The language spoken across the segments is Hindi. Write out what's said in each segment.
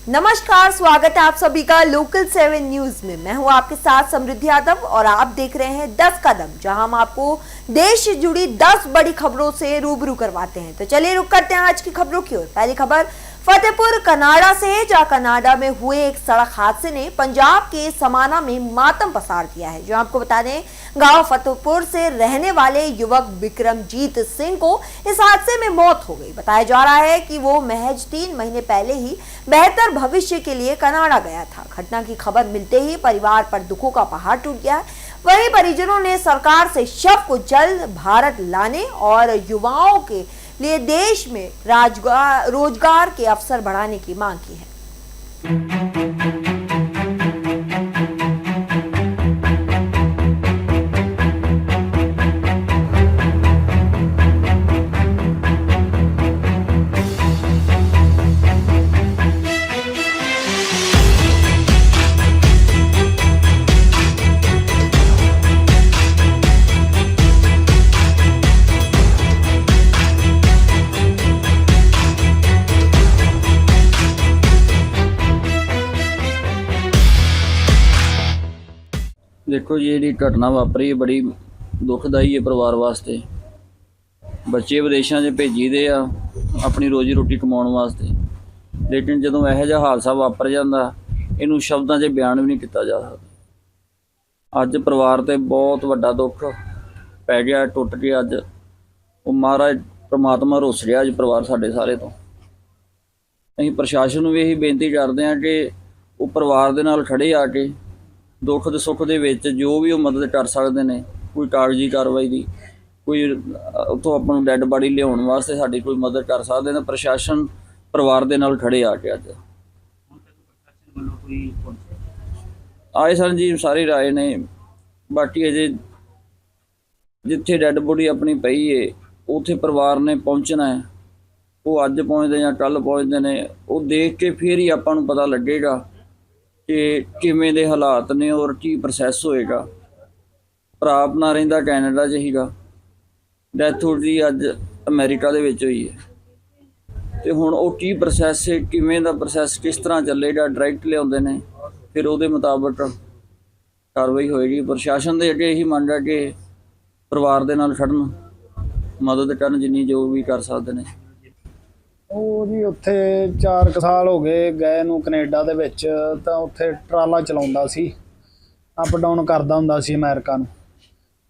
नमस्कार, स्वागत है आप सभी का लोकल 7 न्यूज में। मैं हूं आपके साथ समृद्धि यादव और आप देख रहे हैं 10 कदम, जहां हम आपको देश से जुड़ी 10 बड़ी खबरों से रूबरू करवाते हैं। तो चलिए रुक करते हैं आज की खबरों की ओर। पहली खबर फतेहपुर कनाडा से, जहां कनाडा में हुए एक सड़क हादसे ने पंजाब के समाना में मातम पसार दिया है। जो आपको बता दें, गांव फतेहपुर से रहने वाले युवक विक्रमजीत सिंह को इस हादसे में मौत हो गई। बताया जा रहा है कि वो महज 3 महीने पहले ही बेहतर भविष्य के लिए कनाडा गया था। घटना की खबर मिलते ही परिवार पर दुखों का पहाड़ टूट गया है। वहीं परिजनों ने सरकार से शव को जल्द भारत लाने और युवाओं के लिए देश में रोजगार के अवसर बढ़ाने की मांग की है। देखो जी, जी घटना वापरी है बड़ी दुखदाई है परिवार वास्ते। बच्चे विदेशों 'ਚ भेजी दे आ अपनी रोजी रोटी कमाउण वास्ते, लेकिन ਜਦੋਂ ਇਹੋ ਜਿਹਾ ਹਾਦਸਾ ਵਾਪਰ ਜਾਂਦਾ ਇਹਨੂੰ ਸ਼ਬਦਾਂ 'ਚ ਬਿਆਨ ਵੀ ਨਹੀਂ ਕੀਤਾ ਜਾ ਸਕਦਾ। ਅੱਜ ਪਰਿਵਾਰ ਤੇ ਬਹੁਤ ਵੱਡਾ ਦੁੱਖ ਪੈ ਗਿਆ, ਟੁੱਟ ਕੇ ਅੱਜ ਉਹ ਮਹਾਰਾਜ ਪ੍ਰਮਾਤਮਾ ਰੁੱਸ ਰਿਹਾ ਅੱਜ ਪਰਿਵਾਰ ਸਾਡੇ ਸਾਰੇ ਤੋਂ। ਅਸੀਂ ਪ੍ਰਸ਼ਾਸਨ ਨੂੰ ਵੀ ਇਹੀ ਬੇਨਤੀ ਕਰਦੇ ਹਾਂ ਕਿ ਉਹ ਪਰਿਵਾਰ ਦੇ ਨਾਲ ਖੜੇ ਆ ਕੇ ਦੁੱਖ ਦੇ ਸੁੱਖ ਦੇ ਵਿੱਚ ਜੋ ਵੀ ਉਹ ਮਦਦ ਕਰ ਸਕਦੇ ਨੇ, ਕੋਈ ਕਾਗਜ਼ੀ ਕਾਰਵਾਈ ਦੀ, ਕੋਈ ਉੱਥੋਂ ਆਪਾਂ ਨੂੰ ਡੈੱਡ ਬਾਡੀ ਲਿਆਉਣ ਵਾਸਤੇ ਸਾਡੀ ਕੋਈ ਮਦਦ ਕਰ ਸਕਦੇ ਨੇ। ਪ੍ਰਸ਼ਾਸਨ ਪਰਿਵਾਰ ਦੇ ਨਾਲ ਖੜੇ ਆ ਕੇ ਅੱਜ ਆਏ ਸਨ ਜੀ, ਸਾਰੇ ਰਾਏ ਨੇ। ਬਾਕੀ ਅਜੇ ਜਿੱਥੇ ਡੈੱਡ ਬੋਡੀ ਆਪਣੀ ਪਈ ਏ ਉੱਥੇ ਪਰਿਵਾਰ ਨੇ ਪਹੁੰਚਣਾ ਹੈ। ਉਹ ਅੱਜ ਪਹੁੰਚਦੇ ਜਾਂ ਕੱਲ੍ਹ ਪਹੁੰਚਦੇ ਨੇ, ਉਹ ਦੇਖ ਕੇ ਫਿਰ ਹੀ ਆਪਾਂ ਨੂੰ ਪਤਾ ਲੱਗੇਗਾ ਕਿ ਕਿਵੇਂ ਦੇ ਹਾਲਾਤ ਨੇ ਔਰ ਕੀ ਪ੍ਰੋਸੈਸ ਹੋਏਗਾ। ਭਰਾ ਆਪਣਾ ਰਹਿੰਦਾ ਕੈਨੇਡਾ 'ਚ ਸੀਗਾ, ਡੈਥ ਉਹਦੀ ਅੱਜ ਅਮਰੀਕਾ ਦੇ ਵਿੱਚ ਹੋਈ ਹੈ। ਅਤੇ ਹੁਣ ਉਹ ਕੀ ਪ੍ਰੋਸੈਸ ਹੈ, ਕਿਵੇਂ ਦਾ ਪ੍ਰੋਸੈਸ, ਕਿਸ ਤਰ੍ਹਾਂ ਚੱਲੇਗਾ। ਡਾਇਰੈਕਟ ਲਿਆਉਂਦੇ ਨੇ, ਫਿਰ ਉਹਦੇ ਮੁਤਾਬਕ ਕਾਰਵਾਈ ਹੋਏਗੀ। ਪ੍ਰਸ਼ਾਸਨ ਦੇ ਅੱਗੇ ਇਹੀ ਮੰਗ ਹੈ ਕਿ ਪਰਿਵਾਰ ਦੇ ਨਾਲ ਖੜ੍ਹਨ, ਮਦਦ ਕਰਨ ਜਿੰਨੀ ਜੋ ਵੀ ਕਰ ਸਕਦੇ ਨੇ। ਉਹ ਜੀ ਉੱਥੇ 4 ਸਾਲ ਹੋ ਗਏ ਗਏ ਨੂੰ ਕੈਨੇਡਾ ਦੇ ਵਿੱਚ, ਤਾਂ ਉੱਥੇ ਟਰਾਲਾ ਚਲਾਉਂਦਾ ਸੀ, ਅਪ ਡਾਊਨ ਕਰਦਾ ਹੁੰਦਾ ਸੀ ਅਮਰੀਕਾ ਨੂੰ।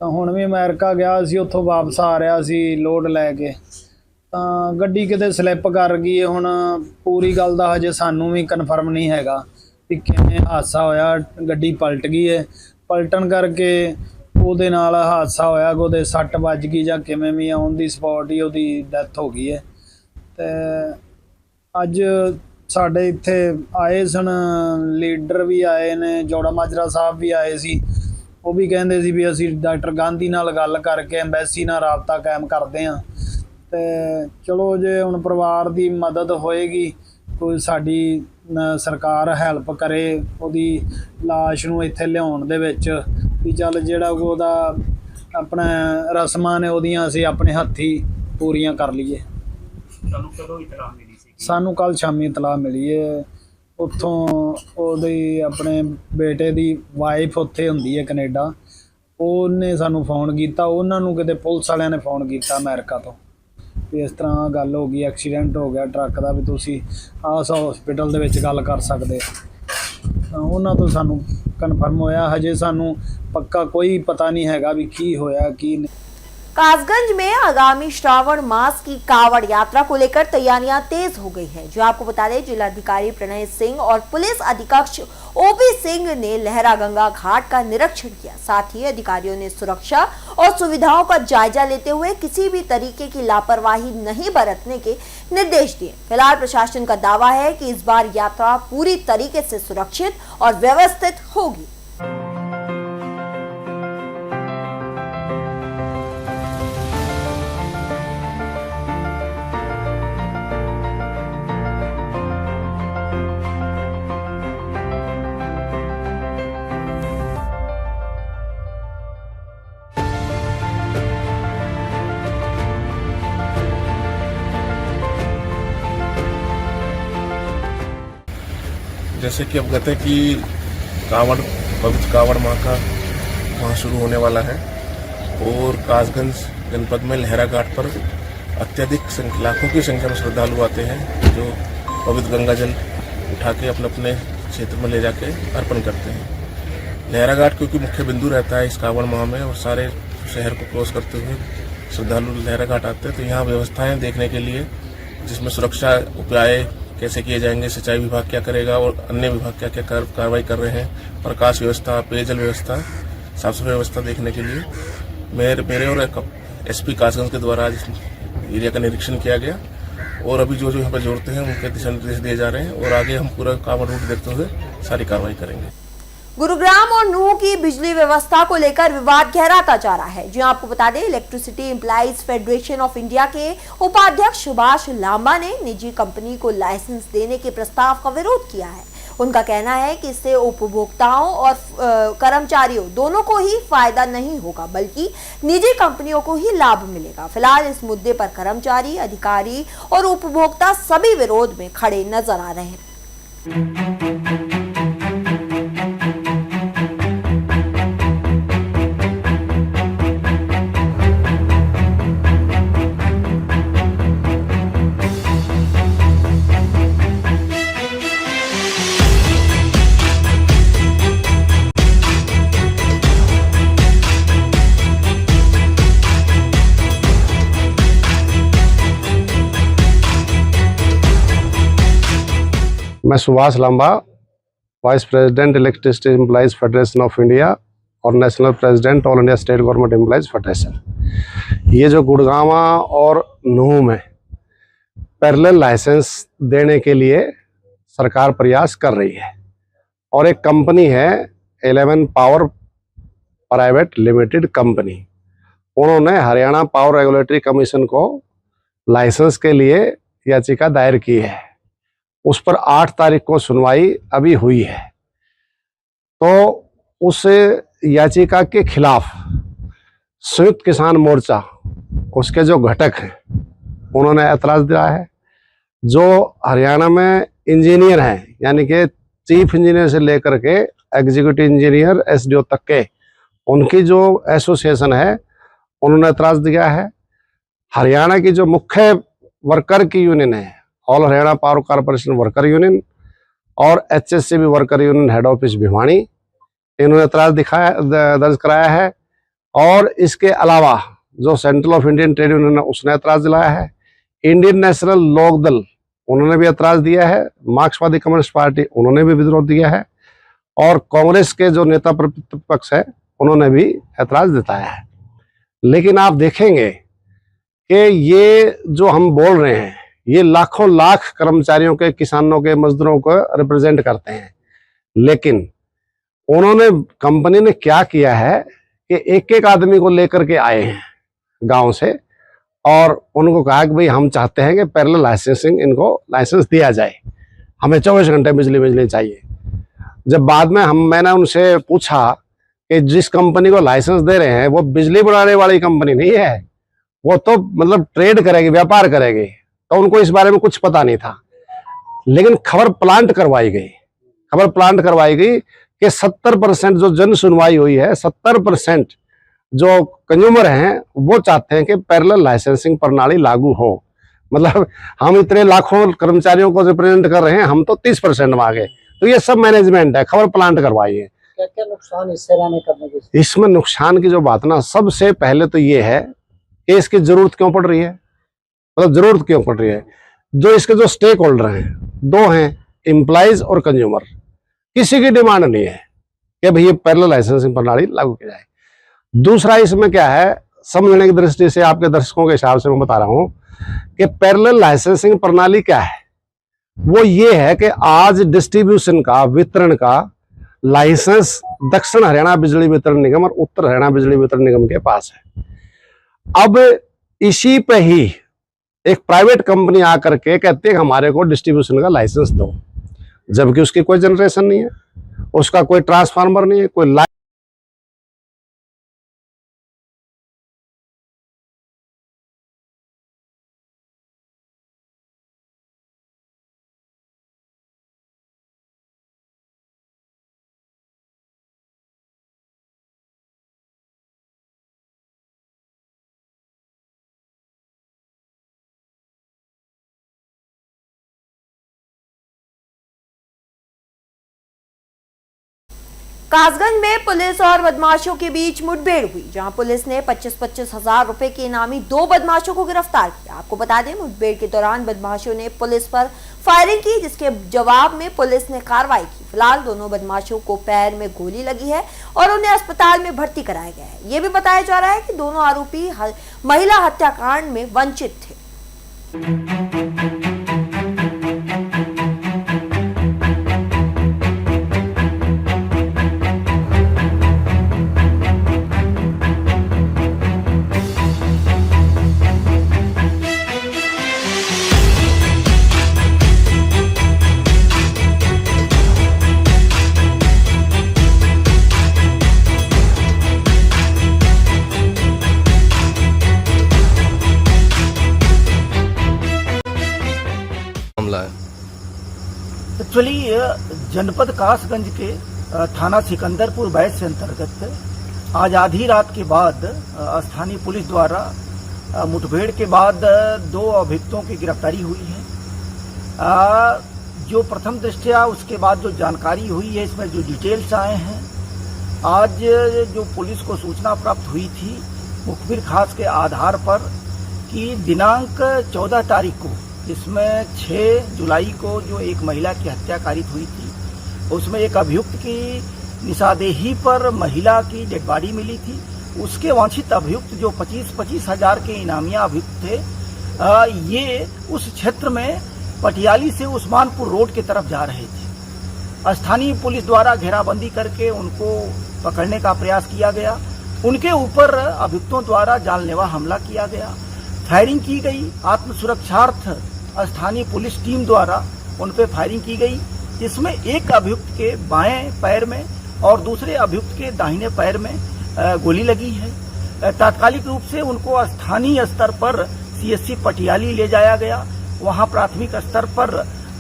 ਤਾਂ ਹੁਣ ਵੀ ਅਮਰੀਕਾ ਗਿਆ ਸੀ, ਉੱਥੋਂ ਵਾਪਸ ਆ ਰਿਹਾ ਸੀ ਲੋਡ ਲੈ ਕੇ, ਤਾਂ ਗੱਡੀ ਕਿਤੇ ਸਲਿੱਪ ਕਰ ਗਈ। ਹੁਣ ਪੂਰੀ ਗੱਲ ਦਾ ਹਜੇ ਸਾਨੂੰ ਵੀ ਕਨਫਰਮ ਨਹੀਂ ਹੈਗਾ ਵੀ ਕਿਵੇਂ ਹਾਦਸਾ ਹੋਇਆ। ਗੱਡੀ ਪਲਟ ਗਈ ਹੈ, ਪਲਟਣ ਕਰਕੇ ਉਹਦੇ ਨਾਲ ਹਾਦਸਾ ਹੋਇਆ, ਉਹਦੇ ਸੱਟ ਵੱਜ ਗਈ ਜਾਂ ਕਿਵੇਂ ਵੀ ਔਨ ਦੀ ਸਪੌਟ ਹੀ ਉਹਦੀ ਡੈਥ ਹੋ ਗਈ ਹੈ। ਅਤੇ ਅੱਜ ਸਾਡੇ ਇੱਥੇ ਆਏ ਸਨ ਲੀਡਰ ਵੀ ਆਏ ਨੇ, ਜੋੜਾ ਮਾਜਰਾ ਸਾਹਿਬ ਵੀ ਆਏ ਸੀ। ਉਹ ਵੀ ਕਹਿੰਦੇ ਸੀ ਵੀ ਅਸੀਂ ਡਾਕਟਰ ਗਾਂਧੀ ਨਾਲ ਗੱਲ ਕਰਕੇ ਐਂਬੈਸੀ ਨਾਲ ਰਾਬਤਾ ਕਾਇਮ ਕਰਦੇ ਹਾਂ। ਅਤੇ ਚਲੋ ਜੇ ਹੁਣ ਪਰਿਵਾਰ ਦੀ ਮਦਦ ਹੋਏਗੀ, ਕੋਈ ਸਾਡੀ ਸਰਕਾਰ ਹੈਲਪ ਕਰੇ ਉਹਦੀ ਲਾਸ਼ ਨੂੰ ਇੱਥੇ ਲਿਆਉਣ ਦੇ ਵਿੱਚ, ਵੀ ਚੱਲ ਜਿਹੜਾ ਉਹਦਾ ਆਪਣਾ ਰਸਮਾਂ ਨੇ ਉਹਦੀਆਂ ਅਸੀਂ ਆਪਣੇ ਹੱਥੀਂ ਪੂਰੀਆਂ ਕਰ ਲਈਏ। ਸਾਨੂੰ ਕੱਲ੍ਹ ਸ਼ਾਮੀ ਇਤਲਾਹ ਮਿਲੀ ਹੈ ਉੱਥੋਂ। ਉਹਦੀ ਆਪਣੇ ਬੇਟੇ ਦੀ ਵਾਈਫ ਉੱਥੇ ਹੁੰਦੀ ਹੈ ਕੈਨੇਡਾ, ਉਹਨੇ ਸਾਨੂੰ ਫੋਨ ਕੀਤਾ। ਉਹਨਾਂ ਨੂੰ ਕਿਤੇ ਪੁਲਿਸ ਵਾਲਿਆਂ ਨੇ ਫੋਨ ਕੀਤਾ ਅਮਰੀਕਾ ਤੋਂ ਵੀ ਇਸ ਤਰ੍ਹਾਂ ਗੱਲ ਹੋ ਗਈ, ਐਕਸੀਡੈਂਟ ਹੋ ਗਿਆ ਟਰੱਕ ਦਾ, ਵੀ ਤੁਸੀਂ ਆਸ ਹਸਪੀਟਲ ਦੇ ਵਿੱਚ ਗੱਲ ਕਰ ਸਕਦੇ। ਉਹਨਾਂ ਤੋਂ ਸਾਨੂੰ ਕਨਫਰਮ ਹੋਇਆ, ਹਜੇ ਸਾਨੂੰ ਪੱਕਾ ਕੋਈ पता नहीं हैगा भी की होया की नहीं। कासगंज में आगामी श्रावण मास की कावड़ यात्रा को लेकर तैयारियां तेज हो गई है। जो आपको बता दें, जिलाधिकारी प्रणय सिंह और पुलिस अधीक्षक ओपी सिंह ने लहरा गंगा घाट का निरीक्षण किया। साथ ही अधिकारियों ने सुरक्षा और सुविधाओं का जायजा लेते हुए किसी भी तरीके की लापरवाही नहीं बरतने के निर्देश दिए। फिलहाल प्रशासन का दावा है कि इस बार यात्रा पूरी तरीके से सुरक्षित और व्यवस्थित होगी। जैसे कि अवगत है कि कांवड़ पवित्र कांवड़ माह का वहाँ शुरू होने वाला है और कासगंज जनपद में लहरा घाट पर अत्यधिक लाखों की संख्या में श्रद्धालु आते हैं जो पवित्र गंगा जल उठा के अपने अपने क्षेत्र में ले जाके अर्पण करते हैं। लहरा घाट क्योंकि मुख्य बिंदु रहता है इस कांवड़ माह में और सारे शहर को क्रॉस करते हुए श्रद्धालु लहरा घाट आते हैं, तो यहाँ व्यवस्थाएं देखने के लिए जिसमें सुरक्षा उपाय कैसे किए जाएंगे, सिंचाई विभाग क्या करेगा और अन्य विभाग क्या क्या कार्रवाई कर रहे हैं, प्रकाश व्यवस्था, पेयजल व्यवस्था, साफ सफाई व्यवस्था देखने के लिए मेरे और एसपी कासगंज के द्वारा आज एरिया का निरीक्षण किया गया और अभी जो यहाँ पर जरूरतें हैं उनके दिशा निर्देश दिए जा रहे हैं और आगे हम पूरा कांवड़ रूट देखते हुए सारी कार्रवाई करेंगे। गुरुग्राम और नूह की बिजली व्यवस्था को लेकर विवाद गहराता जा रहा है। जी आपको बता दें, electricity employees federation of India के उपाध्यक्ष सुभाष लांबा ने निजी कंपनी को लाइसेंस देने के प्रस्ताव का विरोध किया है। उनका कहना है कि इससे उपभोक्ताओं और कर्मचारियों दोनों को ही फायदा नहीं होगा, बल्कि निजी कंपनियों को ही लाभ मिलेगा। फिलहाल इस मुद्दे पर कर्मचारी, अधिकारी और उपभोक्ता सभी विरोध में खड़े नजर आ रहे हैं। मैं Subhash Lamba, vice president electricity employees federation of India और national president all India state government employees federation. ये जो गुड़गांवा और नूह में पैरेलल लाइसेंस देने के लिए सरकार प्रयास कर रही है और एक कंपनी है 11 पावर प्राइवेट लिमिटेड कंपनी, उन्होंने हरियाणा पावर रेगुलेटरी कमीशन को लाइसेंस के लिए याचिका दायर की है। उस पर 8 तारीख को सुनवाई अभी हुई है। तो उस याचिका के खिलाफ संयुक्त किसान मोर्चा, उसके जो घटक हैं, उन्होंने ऐतराज दिया है। जो हरियाणा में इंजीनियर हैं, यानी कि चीफ इंजीनियर से लेकर के एग्जीक्यूटिव इंजीनियर एसडीओ तक के, उनकी जो एसोसिएशन है, उन्होंने ऐतराज दिया है। हरियाणा की जो मुख्य वर्कर की यूनियन है, all Haryana power corporation worker union और HSCB worker union head office Bhiwani, इन्होंने ऐतराज दर्ज कराया है। और इसके अलावा जो central of Indian trade union है, उसने ऐतराज दिलाया है। इंडियन नेशनल लोक दल, उन्होंने भी ऐतराज दिया है। मार्क्सवादी कम्युनिस्ट पार्टी, उन्होंने भी विरोध दिया है। और कांग्रेस के जो नेता प्रतिपक्ष है, उन्होंने भी ऐतराज जताया है। लेकिन आप देखेंगे कि ये जो हम बोल रहे हैं, ये लाखों लाख कर्मचारियों के, किसानों के, मजदूरों को रिप्रेजेंट करते हैं। लेकिन उन्होंने, कंपनी ने क्या किया है कि एक एक आदमी को लेकर के आए हैं गांव से और उनको कहा कि भाई हम चाहते हैं कि पैरेलल लाइसेंसिंग, इनको लाइसेंस दिया जाए, हमें 24 घंटे बिजली चाहिए। जब बाद में मैंने उनसे पूछा कि जिस कंपनी को लाइसेंस दे रहे हैं वो बिजली बनाने वाली कंपनी नहीं है, वो तो मतलब ट्रेड करेगी, व्यापार करेगी, तो उनको इस बारे में कुछ पता नहीं था। लेकिन खबर प्लांट करवाई गई कि 70% जो जन सुनवाई हुई है, 70% जो कंज्यूमर हैं वो चाहते हैं कि पैरेलल लाइसेंसिंग प्रणाली लागू हो। मतलब हम इतने लाखों कर्मचारियों को रिप्रेजेंट कर रहे हैं, हम तो 30% में आ गए। तो ये सब मैनेजमेंट है, खबर प्लांट करवाई है। क्या क्या नुकसान इससे रहने करने के? इसमें नुकसान की जो बात ना, सबसे पहले तो ये है कि इसकी जरूरत क्यों पड़ रही है। मतलब जरूरत क्यों पड़ रही है? जो इसके जो स्टेक होल्डर हैं, 2 हैं, एम्प्लॉइज और कंज्यूमर। किसी की डिमांड नहीं है कि भाई ये पैरेलल लाइसेंसिंग प्रणाली लागू की जाए। दूसरा इसमें क्या है, समझने की दृष्टि से आपके दर्शकों के हिसाब से मैं बता रहा हूं कि पैरेलल लाइसेंसिंग प्रणाली क्या है। वो ये है कि आज डिस्ट्रीब्यूशन का, वितरण का लाइसेंस दक्षिण हरियाणा बिजली वितरण निगम और उत्तर हरियाणा बिजली वितरण निगम के पास है। अब इसी पे ही एक प्राइवेट कंपनी आकर के कहती है हमारे को डिस्ट्रीब्यूशन का लाइसेंस दो, जबकि उसकी कोई जनरेशन नहीं है, उसका कोई ट्रांसफार्मर नहीं है, कोई कासगंज में पुलिस और बदमाशों के बीच मुठभेड़ हुई, जहां पुलिस ने 25-25 हजार रुपए के इनामी 2 बदमाशों को गिरफ्तार किया। आपको बता दें, मुठभेड़ के दौरान बदमाशों ने पुलिस पर फायरिंग की, जिसके जवाब में पुलिस ने कार्रवाई की। फिलहाल दोनों बदमाशों को पैर में गोली लगी है और उन्हें अस्पताल में भर्ती कराया गया है। ये भी बताया जा रहा है कि दोनों आरोपी महिला हत्याकांड में वंचित थे। मामला है। एक्चुअली जनपद कासगंज के थाना सिकंदरपुर बैच से अंतर्गत आज आधी रात के बाद स्थानीय पुलिस द्वारा मुठभेड़ के बाद 2 अभियुक्तों की गिरफ्तारी हुई है। जो प्रथम दृष्टया उसके बाद जो जानकारी हुई है, इसमें जो डिटेल्स आए हैं, आज जो पुलिस को सूचना प्राप्त हुई थी मुखबिर खास के आधार पर कि दिनांक 14 तारीख को, जिसमें 6 जुलाई को जो एक महिला की हत्या कारित हुई थी, उसमें एक अभियुक्त की निशादेही पर महिला की डेड बॉडी मिली थी। उसके वांछित अभियुक्त जो 25-25 हजार के इनामिया अभियुक्त थे, ये उस क्षेत्र में पटियाली से उस्मानपुर रोड की तरफ जा रहे थे। स्थानीय पुलिस द्वारा घेराबंदी करके उनको पकड़ने का प्रयास किया गया। उनके ऊपर अभियुक्तों द्वारा जानलेवा हमला किया गया, फायरिंग की गई। आत्मसुरक्षार्थ स्थानीय पुलिस टीम द्वारा उन पे फायरिंग की गई, जिसमें एक अभियुक्त के बाएं पैर में और दूसरे अभियुक्त के दाहिने पैर में गोली लगी है। तात्कालिक रूप से उनको स्थानीय स्तर पर सीएससी पटियाली ले जाया गया। वहां प्राथमिक स्तर पर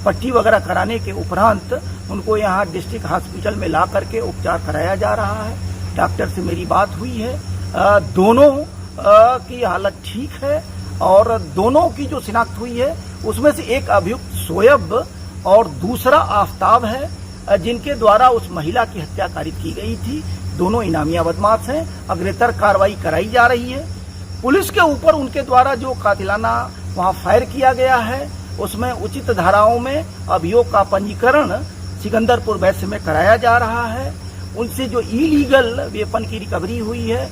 पट्टी वगैरह कराने के उपरांत उनको यहां डिस्ट्रिक्ट हॉस्पिटल में ला करके उपचार कराया जा रहा है। डॉक्टर से मेरी बात हुई है, दोनों की हालत ठीक है और दोनों की जो शिनाख्त हुई है उसमें से एक अभियुक्त शोएब और दूसरा आफ्ताब है, जिनके द्वारा उस महिला की हत्या कारित की गई थी। दोनों इनामिया बदमाश हैं। अग्रेतर कार्रवाई कराई जा रही है। पुलिस के ऊपर उनके द्वारा जो कातिलाना वहां फायर किया गया है, उसमें उचित धाराओं में अभियोग का पंजीकरण सिकंदरपुर बैच में कराया जा रहा है। उनसे जो इलीगल वेपन की रिकवरी हुई है,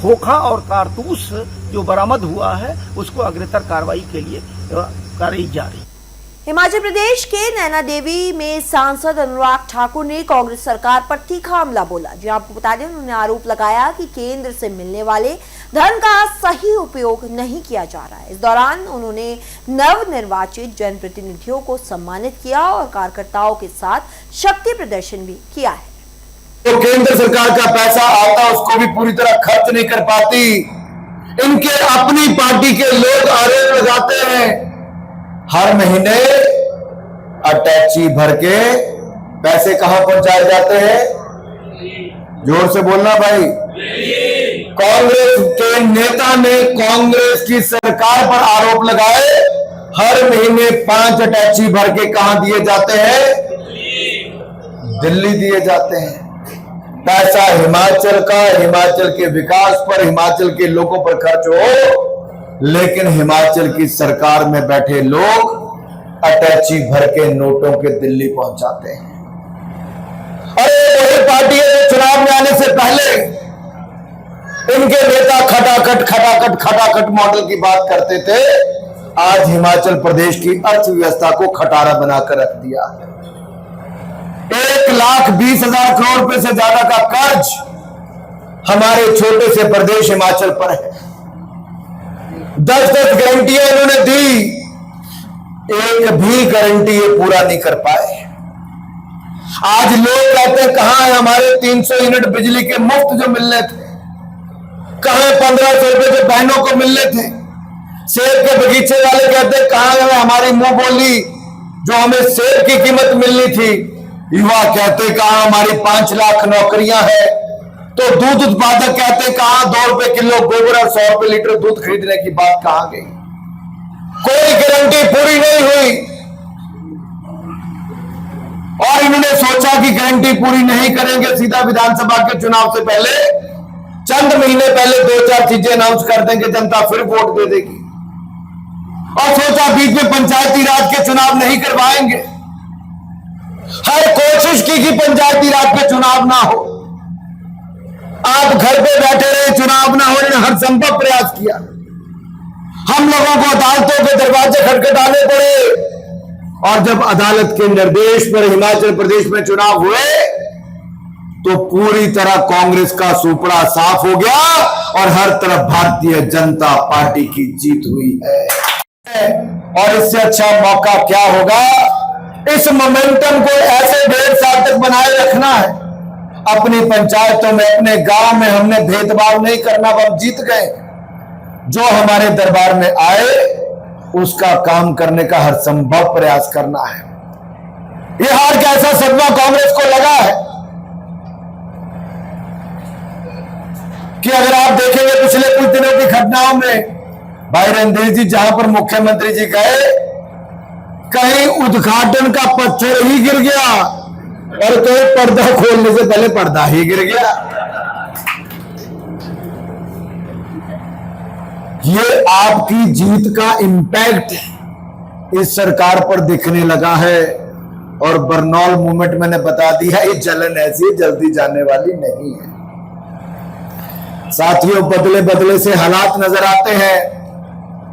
खोखा और कारतूस जो बरामद हुआ है, उसको अग्रेतर कार्रवाई के लिए कराई जा रही है। हिमाचल प्रदेश के नैना देवी में सांसद अनुराग ठाकुर ने कांग्रेस सरकार पर तीखा हमला बोला। जी आपको बता दें, उन्होंने आरोप लगाया कि केंद्र से मिलने वाले धन का सही उपयोग नहीं किया जा रहा है। इस दौरान उन्होंने नवनिर्वाचित जनप्रतिनिधियों को सम्मानित किया और कार्यकर्ताओं के साथ शक्ति प्रदर्शन भी किया है। तो केंद्र सरकार का पैसा आता, उसको भी पूरी तरह खर्च नहीं कर पाती। इनके अपनी पार्टी के लोग आरोप लगाते हैं, हर महीने अटैची भर के पैसे कहां पहुंचाए जाते हैं? जोर से बोलना भाई। कांग्रेस के नेता ने कांग्रेस की सरकार पर आरोप लगाए, हर महीने 5 अटैची भर के कहां दिए जाते हैं? दिल्ली दिए जाते हैं। पैसा हिमाचल का, हिमाचल के विकास पर, हिमाचल के लोगों पर खर्च हो, लेकिन हिमाचल की सरकार में बैठे लोग अटैची भर के नोटों के दिल्ली पहुंचाते हैं। अरे वही पार्टी है जो चुनाव में आने से पहले इनके नेता खटाखट मॉडल की बात करते थे, आज हिमाचल प्रदेश की अर्थव्यवस्था को खटारा बनाकर रख दिया है। 1,20,000 करोड़ रुपए से ज्यादा का कर्ज हमारे छोटे से प्रदेश हिमाचल पर है। 10-10 गारंटियां इन्होंने दी, एक भी गारंटी ये पूरा नहीं कर पाए। आज लोग कहते हैं कहां है हमारे 300 यूनिट बिजली के मुफ्त जो मिलने थे, कहां 1500 रुपए जो बहनों को मिलने थे। सेब के बगीचे वाले कहते हैं कहां है हमारी मुंह बोली जो हमें सेब की कीमत मिलनी थी। युवा कहते कहां हमारी 5 लाख नौकरियां हैं। तो दूध उत्पादक कहते कहां 2 रुपए किलो गोबर और 100 रुपए लीटर दूध खरीदने की बात कहां गई? कोई गारंटी पूरी नहीं हुई। और इन्होंने सोचा की गारंटी पूरी नहीं करेंगे, सीधा विधानसभा के चुनाव से पहले चंद महीने पहले 2-4 चीजें अनाउंस कर देंगे, जनता फिर वोट दे देगी। और सोचा बीच में पंचायती राज के चुनाव नहीं करवाएंगे। हर कोशिश की कि पंचायती राज के चुनाव ना हो, आप घर पे बैठे रहे, चुनाव ना हो, हर संभव प्रयास किया। हम लोगों को अदालतों के दरवाजे खटखटाने पड़े, और जब अदालत के निर्देश पर हिमाचल प्रदेश में चुनाव हुए तो पूरी तरह कांग्रेस का सुपड़ा साफ हो गया और हर तरफ भारतीय जनता पार्टी की जीत हुई है। और इससे अच्छा मौका क्या होगा, इस मोमेंटम को ऐसे 1.5 साल तक बनाए रखना है। अपनी पंचायतों में, अपने गांव में हमने भेदभाव नहीं करना, हम जीत गए। जो हमारे दरबार में आए उसका काम करने का हर संभव प्रयास करना है। यह हार का ऐसा सदमा कांग्रेस को लगा है कि अगर आप देखेंगे पिछले कुछ दिनों की घटनाओं में, भाई रणधीर जी जहां पर मुख्यमंत्री जी गए, कहीं उद्घाटन का पत्थर ही गिर गया और कहीं पर्दा खोलने से पहले पर्दा ही गिर गया। ये आपकी जीत का इम्पैक्ट इस सरकार पर दिखने लगा है। और बरनौल मूवमेंट मैंने बता दिया, ये जलन ऐसी जल्दी जाने वाली नहीं है। साथियों, बदले बदले से हालात नजर आते हैं,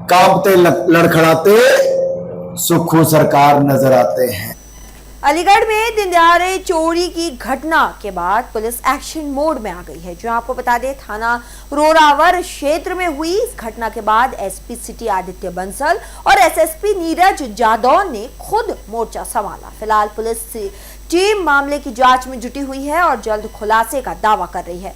कांपते लड़खड़ाते सुखू सरकार नजर आते हैं। अलीगढ़ में दिन दहाड़े चोरी की घटना के बाद पुलिस एक्शन मोड में आ गई है। जो आपको बता दें, थाना रोरावर क्षेत्र में हुई इस घटना के बाद एसपी सिटी आदित्य बंसल और एसएसपी नीरज जादौन ने खुद मोर्चा संभाला। फिलहाल पुलिस टीम मामले की जांच में जुटी हुई है और जल्द खुलासे का दावा कर रही है।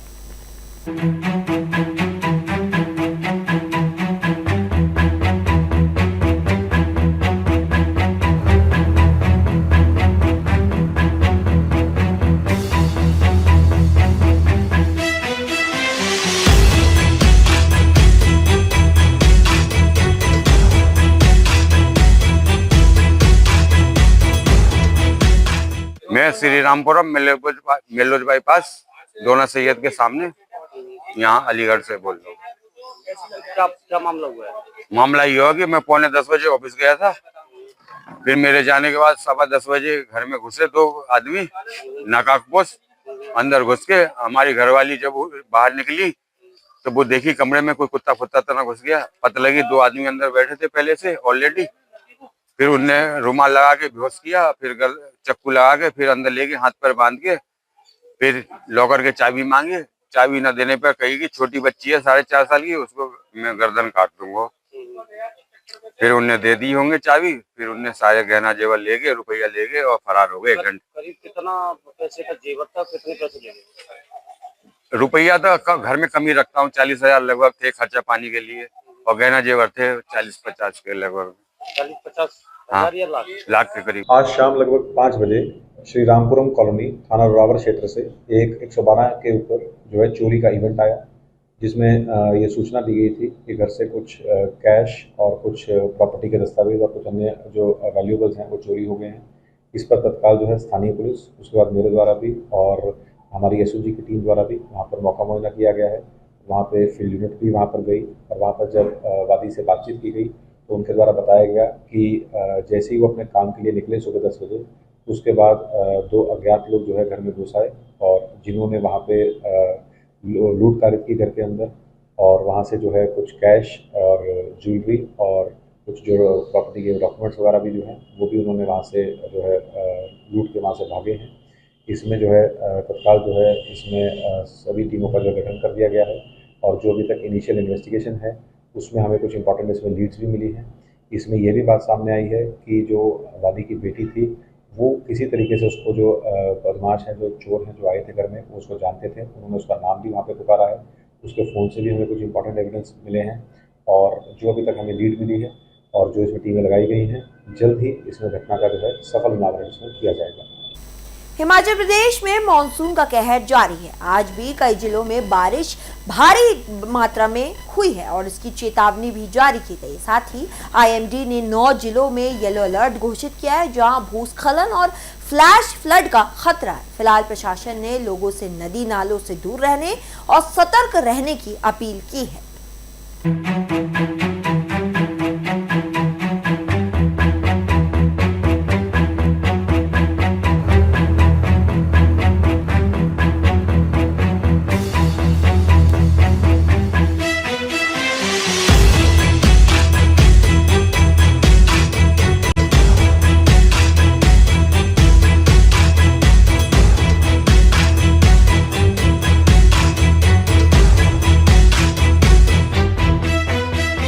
मैं श्री रामपुरम मेलोज बाईपास दोना सैयद के सामने यहाँ अलीगढ़ से बोल रहा हूँ। क्या मामला हुआ है? मामला ये हुआ कि मैं 9:45 बजे ऑफिस गया था, फिर मेरे जाने के बाद 10:15 बजे घर में घुसे 2 आदमी नाकापोश। अंदर घुस के हमारी घरवाली जब बाहर निकली तो वो देखी कमरे में कोई कुत्ता फुत्ता तना घुस गया। पता लगी 2 आदमी अंदर बैठे थे पहले से ऑलरेडी। फिर उनने रुमाल लगा के बेहोश किया, फिर चक्कू लगा के फिर अंदर लेके हाथ पैर बांध के फिर लॉकर के चाबी मांगे। चाबी न देने पर कही कि छोटी बच्ची है 4.5 साल की, उसको मैं गर्दन काट दूंगा। फिर उनने दे दी होंगे चाबी। फिर उनने सारे गहना जेवर ले गए, रुपया ले गए और फरार हो गए। 1 घंटे। करीब कितना पैसे का जेवर था, कितने पैसे ले गए? रुपया तो घर में कमी रखता हूँ, 40,000 लगभग थे खर्चा पानी के लिए, और गहना जेवर थे 40-50 के लगभग। 40-50 हाँ, हजार या लाख के करीब। आज शाम लगभग 5 बजे श्री रामपुरम कॉलोनी थाना रोरावर क्षेत्र से एक 112 के ऊपर जो है चोरी का इवेंट आया, जिसमें ये सूचना दी गई थी कि घर से कुछ कैश और कुछ प्रॉपर्टी के दस्तावेज और कुछ अन्य जो वैल्यूएबल्स हैं वो चोरी हो गए हैं। इस पर तत्काल जो है स्थानीय पुलिस, उसके बाद मेरे द्वारा भी और हमारी एसओजी की टीम द्वारा भी वहाँ पर मौका मुआयना किया गया है। वहाँ पे फील्ड यूनिट भी वहाँ पर गई और वहाँ पर जब वादी से बातचीत की गई तो उनके द्वारा बताया गया कि जैसे ही वो अपने काम के लिए निकले सुबह 10 बजे, उसके बाद 2 अज्ञात लोग जो है घर में घुस आए और जिन्होंने वहाँ पे लूट कारित की घर के अंदर, और वहाँ से जो है कुछ कैश और ज्वेलरी और कुछ जो प्रॉपर्टी के डॉक्यूमेंट्स वगैरह भी जो हैं वो भी उन्होंने वहाँ से जो है लूट के वहाँ से भागे हैं। इसमें जो है तत्काल जो है इसमें सभी टीमों का जो गठन कर दिया गया है और जो अभी तक इनिशियल इन्वेस्टिगेशन है उसमें हमें कुछ इंपॉर्टेंट इसमें लीड्स भी मिली हैं। इसमें यह भी बात सामने आई है कि जो वादी की बेटी थी वो किसी तरीके से उसको जो बदमाश हैं, जो चोर हैं जो आए थे घर में, वो उसको जानते थे। उन्होंने उसका नाम भी वहाँ पे पुकारा है। उसके फ़ोन से भी हमें कुछ इंपॉर्टेंट एविडेंस मिले हैं और जो अभी तक हमें लीड मिली है और जो इसमें टीमें लगाई गई हैं, जल्द ही इसमें घटना का जो है सफल अनावरण इसमें किया जाएगा। हिमाचल प्रदेश में मानसून का कहर जारी है। आज भी कई जिलों में बारिश भारी मात्रा में हुई है और इसकी चेतावनी भी जारी की गई। साथ ही आईएमडी ने 9 जिलों में येलो अलर्ट घोषित किया है, जहां भूस्खलन और फ्लैश फ्लड का खतरा है। फिलहाल प्रशासन ने लोगों से नदी नालों से दूर रहने और सतर्क रहने की अपील की है।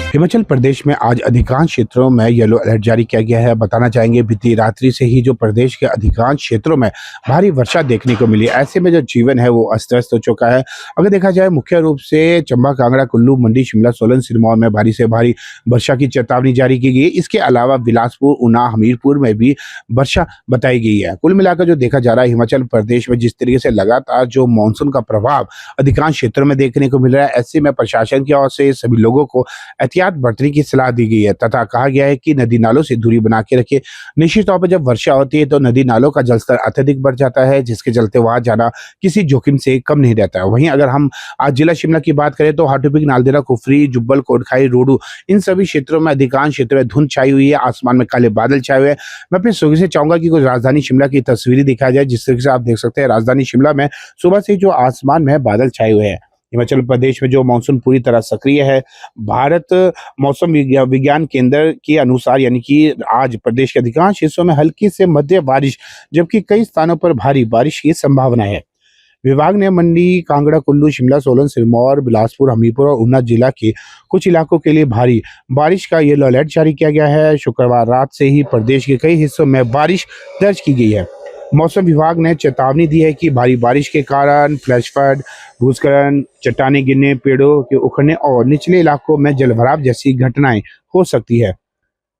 हिमाचल प्रदेश में आज अधिकांश क्षेत्रों में येलो अलर्ट जारी किया गया है। बताना चाहेंगे बीती रात्रि से ही जो प्रदेश के अधिकांश क्षेत्रों में भारी वर्षा देखने को मिली, ऐसे में जो जीवन है वो अस्त व्यस्त हो चुका है। अगर देखा जाए मुख्य रूप से चंबा, कांगड़ा, कुल्लू, मंडी, शिमला, सोलन, सिरमौर में भारी से भारी वर्षा की चेतावनी जारी की गई। इसके अलावा बिलासपुर, ऊना, हमीरपुर में भी वर्षा बताई गई है। कुल मिलाकर जो देखा जा रहा है हिमाचल प्रदेश में जिस तरीके से लगातार जो मानसून का प्रभाव अधिकांश क्षेत्रों में देखने को मिल रहा है, ऐसे में प्रशासन की ओर से सभी लोगों को एहतियात बरतने की सलाह दी गई है तथा कहा गया है कि नदी नालों से दूरी बना के रखे। निश्चित तौर पर जब वर्षा होती है तो नदी नालों का जलस्तर अत्यधिक बढ़ जाता है, जिसके चलते वहां जाना किसी जोखिम से कम नहीं रहता है। वहीं अगर हम आज जिला शिमला की बात करें तो हाटोपिक, नालदेहरा, कुफरी, जुब्बल, कोटखाई, रोडू, इन सभी क्षेत्रों में अधिकांश क्षेत्रों में धुंध छाई हुई है। आसमान में काले बादल छाए हुए हैं। मैं अपने सहयोगी से चाहूंगा कि कुछ राजधानी शिमला की तस्वीरें दिखाई जाए, जिस तरीके से आप देख सकते हैं राजधानी शिमला में सुबह से जो आसमान में बादल छाए हुए हैं। हिमाचल प्रदेश में जो मानसून पूरी तरह सक्रिय है। भारत मौसम विज्ञान केंद्र के अनुसार यानी कि आज प्रदेश के अधिकांश हिस्सों में हल्की से मध्य बारिश, जबकि कई स्थानों पर भारी बारिश की संभावना है। विभाग ने मंडी, कांगड़ा, कुल्लू, शिमला, सोलन, सिरमौर, बिलासपुर, हमीरपुर और ऊना जिला के कुछ इलाकों के लिए भारी बारिश का येलो अलर्ट जारी किया गया है। शुक्रवार रात से ही प्रदेश के कई हिस्सों में बारिश दर्ज की गई है। मौसम विभाग ने चेतावनी दी है कि भारी बारिश के कारण फ्लैश फ्लड, भूस्खलन, चट्टानें गिरने, पेड़ों के उखड़ने और निचले इलाकों में जलभराव जैसी घटनाएं हो सकती है।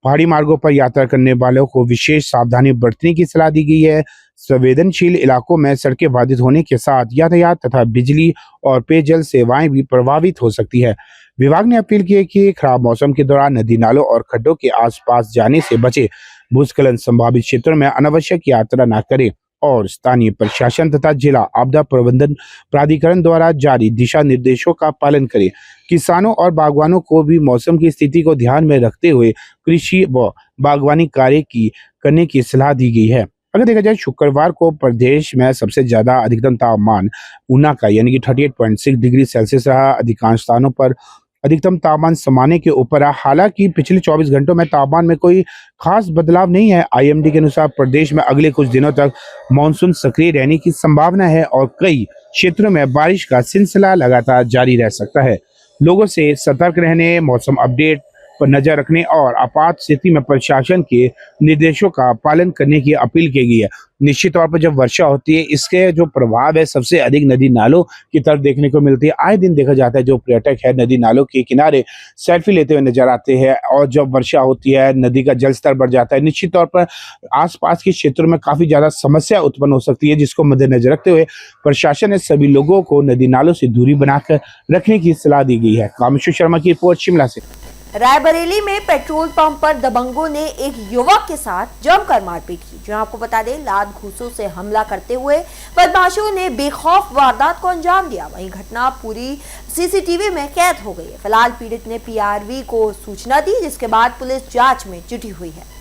पहाड़ी मार्गों पर यात्रा करने वालों को विशेष सावधानी बरतने की सलाह दी गई है। संवेदनशील इलाकों में सड़कें बाधित होने के साथ यातायात तथा बिजली और पेयजल सेवाएं भी प्रभावित हो सकती है। विभाग ने अपील की है कि खराब मौसम के दौरान नदी नालों और खड्डों के आसपास जाने से बचे। भूस्खलन संभावित क्षेत्रों में अनावश्यक यात्रा न करें और स्थानीय प्रशासन तथा जिला आपदा प्रबंधन प्राधिकरण द्वारा जारी दिशा निर्देशों का पालन करें। किसानों और बागवानों को भी मौसम की स्थिति को ध्यान में रखते हुए कृषि व बागवानी कार्य करने की सलाह दी गई है। अगर देखा जाए शुक्रवार को प्रदेश में सबसे ज्यादा अधिकतम तापमान ऊना का यानी कि 38.6 डिग्री सेल्सियस रहा। अधिकांश स्थानों पर अधिकतम तापमान सामान्य के ऊपर है। हालांकि पिछले 24 घंटों में तापमान में कोई खास बदलाव नहीं है। आईएमडी के अनुसार प्रदेश में अगले कुछ दिनों तक मानसून सक्रिय रहने की संभावना है और कई क्षेत्रों में बारिश का सिलसिला लगातार जारी रह सकता है। लोगों से सतर्क रहने, मौसम अपडेट पर नजर रखने और आपात स्थिति में प्रशासन के निर्देशों का पालन करने की अपील की गई है। निश्चित तौर पर जब वर्षा होती है इसके जो प्रभाव है सबसे अधिक नदी नालों की तरफ देखने को मिलती है। आए दिन देखा जाता है जो पर्यटक है नदी नालों के किनारे सेल्फी लेते हुए नजर आते हैं और जब वर्षा होती है नदी का जलस्तर बढ़ जाता है। निश्चित तौर पर आसपास के क्षेत्रों में काफी ज्यादा समस्या उत्पन्न हो सकती है, जिसको मद्देनजर रखते हुए प्रशासन ने सभी लोगों को नदी नालों से दूरी बनाकर रखने की सलाह दी गई है। कामेश्वर शर्मा की रिपोर्ट शिमला से। रायबरेली में पेट्रोल पंप पर दबंगों ने एक युवक के साथ जमकर मारपीट की। जो आपको बता दें लात घूंसों से हमला करते हुए बदमाशों ने बेखौफ वारदात को अंजाम दिया। वहीं घटना पूरी सीसीटीवी में कैद हो गई है। फिलहाल पीड़ित ने पीआरवी को सूचना दी, जिसके बाद पुलिस जांच में जुटी हुई है।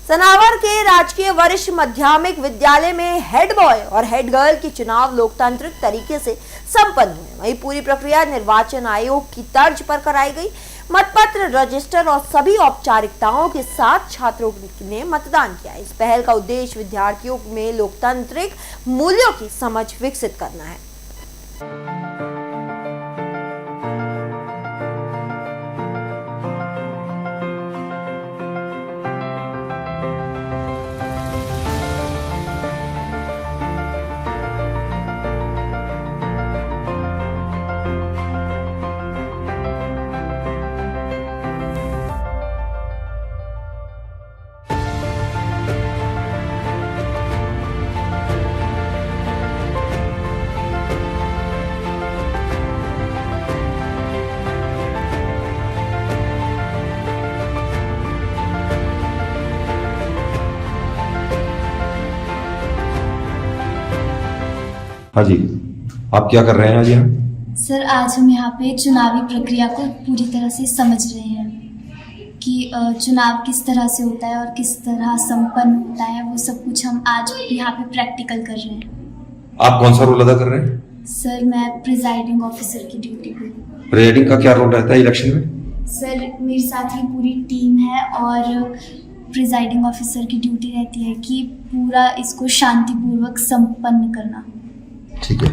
सनावर के राजकीय वरिष्ठ माध्यमिक विद्यालय में हेड बॉय और हेड गर्ल के चुनाव लोकतांत्रिक तरीके से संपन्न हुए। वहीं पूरी प्रक्रिया निर्वाचन आयोग की तर्ज पर कराई गई। मतपत्र, रजिस्टर और सभी औपचारिकताओं के साथ छात्रों ने मतदान किया। इस पहल का उद्देश्य विद्यार्थियों में लोकतांत्रिक मूल्यों की समझ विकसित करना है। हाँ जी, आप क्या कर रहे हैं आज यहाँ? सर, आज हम यहाँ पे चुनावी प्रक्रिया को पूरी तरह से समझ रहे हैं कि चुनाव किस तरह से होता है और किस तरह संपन्न होता है। वो सब कुछ हम आज यहाँ पे प्रैक्टिकल कर रहे हैं। आप कौन सा रोल अदा कर रहे हैं? सर, मैं प्रिजाइडिंग ऑफिसर की ड्यूटी पे। प्रिजाइडिंग का क्या रोल रहता है इलेक्शन में? सर, मेरे साथ ही पूरी टीम है और प्रिजाइडिंग ऑफिसर की ड्यूटी रहती है कि पूरा इसको शांतिपूर्वक संपन्न करना। ठीक है।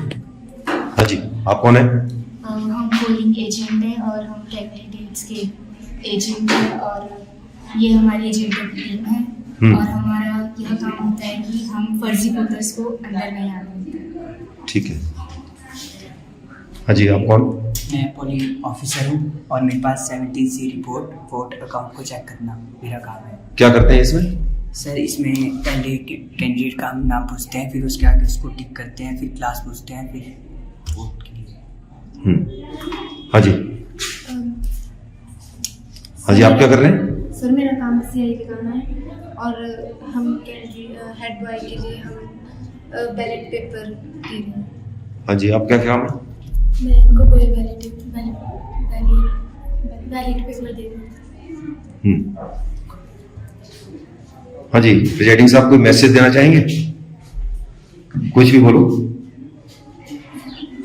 हाँ जी, आप कौन है? हम पोलिंग एजेंट हैं और हम कैंडिडेट्स के एजेंट हैं और ये हमारी एजेंटों की टीम है और हमारा यह काम होता है कि हम फर्जी वोटर्स को अंदर नहीं आने देते। ठीक है। हाँ जी, आप कौन? मैं पोलिंग ऑफिसर हूँ और मेरे पास 17C रिपोर्ट वोट अकाउंट को चेक करना मेरा काम है। क्या करते हैं इसमें? सर, इसमें पहले कैंडिडेट का नाम पूछते हैं, फिर उसके आगे उसको टिक करते हैं, फिर क्लास पूछते हैं, फिर वोट के लिए। हाँ जी। हाँ जी, आप क्या कर रहे हैं? सर, मेरा काम CI दिखाना है और हम हेड बॉय के लिए हम बैलेट पेपर दे रहे हैं। हाँ जी, आप क्या काम है? मैं इनको कोई बैलेट पेपर दे रही हूँ। हाँ जी, प्रेसिडेंट साहब कोई मैसेज देना चाहेंगे? कुछ भी बोलो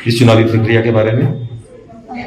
इस चुनावी प्रक्रिया के बारे में।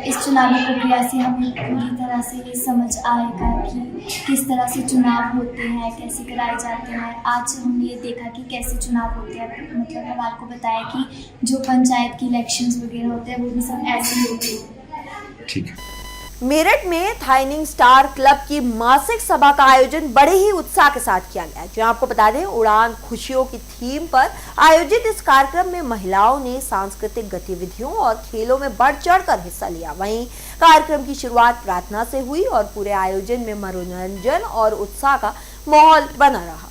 इस चुनावी प्रक्रिया से हमें पूरी तरह से ये समझ आएगा कि किस तरह से चुनाव होते हैं, कैसे कराए जाते हैं। आज हमने ये देखा कि कैसे चुनाव होते हैं, मतलब हमारे को बताया कि जो पंचायत की इलेक्शंस वगैरह होते हैं वो भी सब ऐसे ही होते हैं। ठीक है। मेरठ में थाइनिंग स्टार क्लब की मासिक सभा का आयोजन बड़े ही उत्साह के साथ किया गया। जो आपको बता दें, उड़ान खुशियों की थीम पर आयोजित इस कार्यक्रम में महिलाओं ने सांस्कृतिक गतिविधियों और खेलों में बढ़ चढ़कर हिस्सा लिया। वहीं कार्यक्रम की शुरुआत प्रार्थना से हुई और पूरे आयोजन में मनोरंजन और उत्साह का माहौल बना रहा।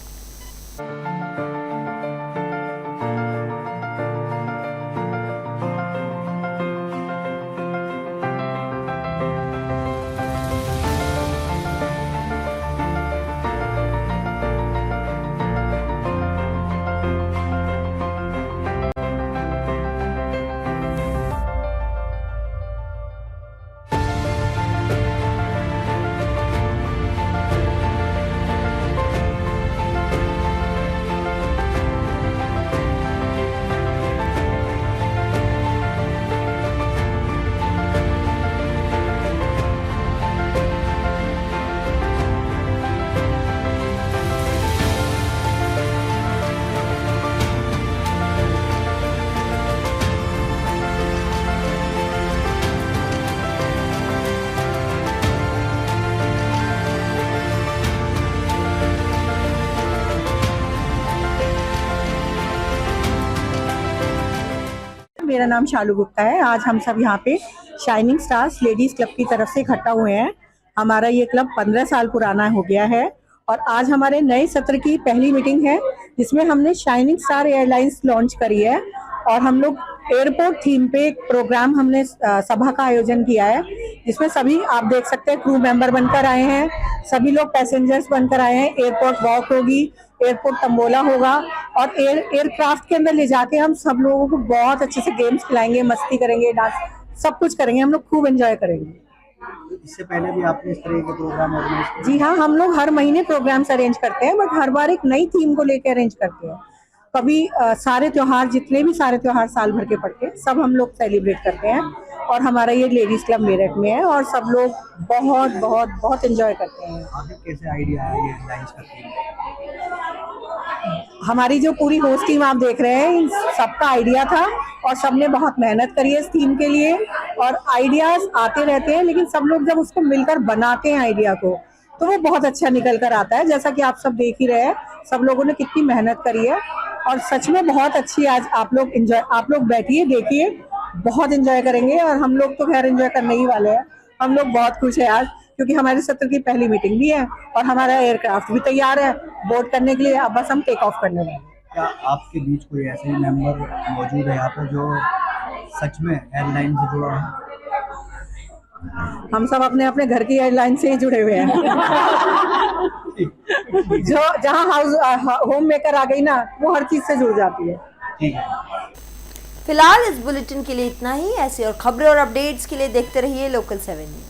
मेरा नाम शालू गुप्ता है। आज हम सब यहाँ पे शाइनिंग स्टार्स लेडीज क्लब की तरफ से इकट्ठा हुए हैं। हमारा ये क्लब 15 साल पुराना हो गया है और आज हमारे नए सत्र की पहली मीटिंग है जिसमें हमने शाइनिंग स्टार एयरलाइंस लॉन्च करी है और हम लोग एयरपोर्ट थीम पे एक प्रोग्राम हमने सभा का आयोजन किया है जिसमें सभी आप देख सकते हैं क्रू मेंबर बनकर आए हैं, सभी लोग पैसेंजर्स बनकर आए हैं। एयरपोर्ट वॉक होगी, एयरपोर्ट तंबोला होगा और एयरक्राफ्ट के अंदर ले जाके हम सब लोगों को बहुत अच्छे से गेम्स खिलाएंगे, मस्ती करेंगे, डांस सब कुछ करेंगे, हम लोग खूब एंजॉय करेंगे। इससे पहले भी आपने इस तरह के प्रोग्राम ऑर्गेनाइज किए? जी हाँ, हम लोग हर महीने प्रोग्राम्स अरेंज करते हैं, बट हर बार एक नई थीम को लेकर अरेंज करते हैं। कभी सारे त्योहार, जितने भी सारे त्योहार साल भर के पड़ते हैं, सब हम लोग सेलिब्रेट करते हैं। और हमारा ये लेडीज क्लब मेरठ में है और सब लोग बहुत बहुत बहुत एंजॉय करते हैं। आपको कैसे आइडिया आया ये ऑर्गेनाइज करने का? हमारी जो पूरी होस्ट टीम आप देख रहे हैं, इन सबका आइडिया था और सबने बहुत मेहनत करी है इस थीम के लिए। और आइडियाज आते रहते हैं, लेकिन सब लोग जब उसको मिलकर बनाते हैं आइडिया को, तो वो बहुत अच्छा निकल कर आता है। जैसा कि आप सब देख ही रहे हैं, सब लोगों ने कितनी मेहनत करी है और सच में बहुत अच्छी। आज आप लोग बैठिए, देखिए, बहुत एंजॉय करेंगे। और हम लोग तो खैर एंजॉय करने ही वाले हैं। हम लोग बहुत खुश हैं आज, क्योंकि हमारे सत्र की पहली मीटिंग भी है और हमारा एयरक्राफ्ट भी तैयार है बोर्ड करने के लिए। अब बस हम टेक ऑफ करने वाले हैं। क्या आपके बीच कोई ऐसे मेंबर मौजूद है यहाँ पर जो सच में एयरलाइन से जुड़ा है? हम सब अपने अपने घर की एयरलाइन से ही जुड़े हुए हैं। जो जहाँ होम मेकर आ गई ना, वो हर चीज से जुड़ जाती है। ठीक है। फिलहाल इस बुलेटिन के लिए इतना ही। ऐसे और खबरें और अपडेट्स के लिए देखते रहिए लोकल 7 न्यूज।